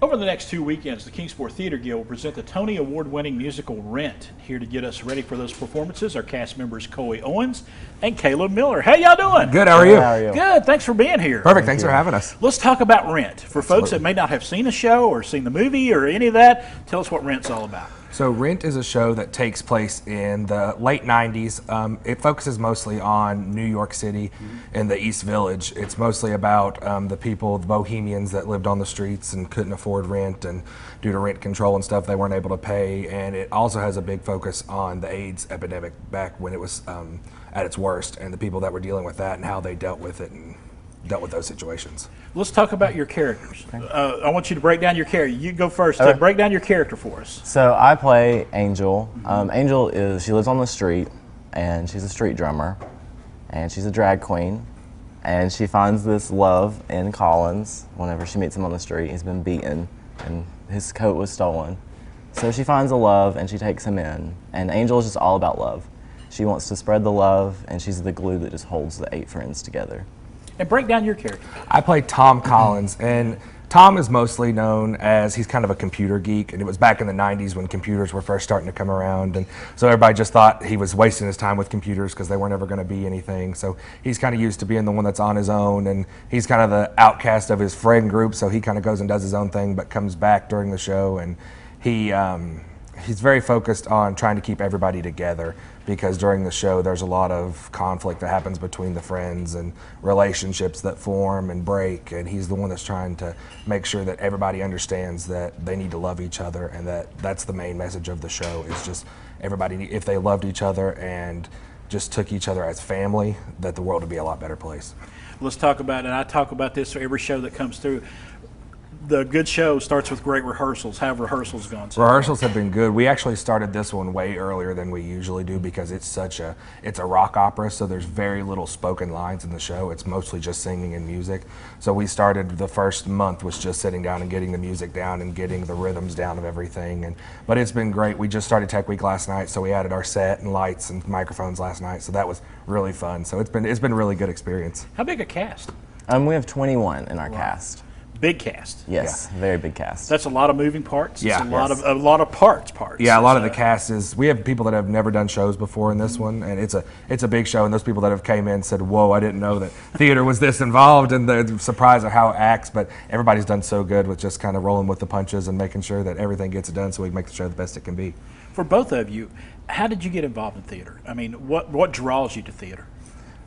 Over the next 2 weekends, the Kingsport Theatre Guild will present the Tony Award-winning musical Rent. Here to get us ready for those performances are cast members Owens and Kaleb Miller. How y'all doing? Good, how are you? Good, thanks for being here. Perfect, thanks for having us. Let's talk about Rent. For folks that may not have seen a show or seen the movie or any of that, tell us what Rent's all about. So Rent is a show that takes place in the late 90s. It focuses mostly on New York City and the East Village. It's mostly about the people, the bohemians that lived on the streets and couldn't afford rent, and due to rent control and stuff, they weren't able to pay. And it also has a big focus on the AIDS epidemic back when it was at its worst, and the people that were dealing with that and how they dealt with it and dealt with those situations. Let's talk about your characters. I want you to break down your character. You go first. Break down your character for us. So I play Angel. Angel she lives on the street, and she's a street drummer, and she's a drag queen, and she finds this love in Collins whenever she meets him on the street. He's been beaten, and his coat was stolen. So she finds a love, and she takes him in, and Angel is just all about love. She wants to spread the love, and she's the glue that just holds the 8 friends together. And break down your character. I play Tom Collins, and Tom is mostly known as, he's kind of a computer geek, and it was back in the 90s when computers were first starting to come around, and so everybody just thought he was wasting his time with computers because they weren't ever going to be anything. So he's kind of used to being the one that's on his own, and he's kind of the outcast of his friend group, so he kind of goes and does his own thing but comes back during the show, and he's very focused on trying to keep everybody together, because during the show there's a lot of conflict that happens between the friends and relationships that form and break, and he's the one that's trying to make sure that everybody understands that they need to love each other, and that's the main message of the show, is just everybody, if they loved each other and just took each other as family, that the world would be a lot better place. Let's talk about it. I talk about this for every show that comes through. The good show starts with great rehearsals. How have rehearsals gone? Rehearsals have been good. We actually started this one way earlier than we usually do because it's a rock opera, so there's very little spoken lines in the show. It's mostly just singing and music. So we started, the first month was just sitting down and getting the music down and getting the rhythms down of everything. But it's been great. We just started Tech Week last night, so we added our set and lights and microphones last night, so that was really fun. So it's been a really good experience. How big a cast? We have 21 in our cast. Big cast. Yes, yeah. Very big cast. That's a lot of moving parts. Yeah, it's a lot of parts. Yeah, a lot of the cast is. We have people that have never done shows before in this one, and it's a big show. And those people that have came in said, "Whoa, I didn't know that theater was this involved," and they're surprised at how it acts. But everybody's done so good with just kind of rolling with the punches and making sure that everything gets done, so we can make the show the best it can be. For both of you, how did you get involved in theater? I mean, what draws you to theater?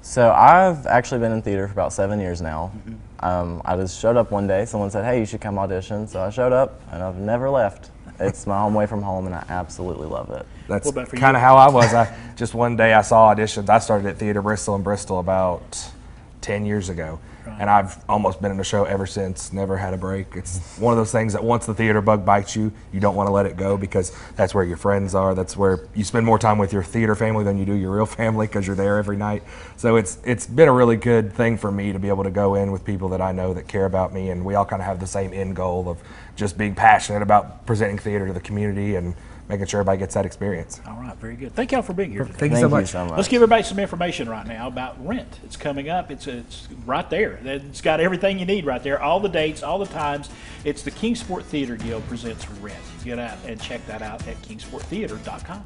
So I've actually been in theater for about 7 years now. I just showed up one day. Someone said, "Hey, you should come audition." So I showed up, and I've never left. It's my home away from home, and I absolutely love it. That's kind of how I was. Just one day I saw auditions. I started at Theater Bristol in Bristol about 10 years ago. Right. And I've almost been in a show ever since, never had a break. It's one of those things that once the theater bug bites you, you don't want to let it go, because that's where your friends are. That's where you spend more time with your theater family than you do your real family, because you're there every night. So it's been a really good thing for me to be able to go in with people that I know that care about me, and we all kind of have the same end goal of just being passionate about presenting theater to the community and making sure everybody gets that experience. All right, very good. Thank y'all for being here today. Thank you so much. Let's give everybody some information right now about Rent. It's coming up. It's right there. It's got everything you need right there. All the dates, all the times. It's the Kingsport Theatre Guild presents Rent. Get out and check that out at kingsporttheatre.com.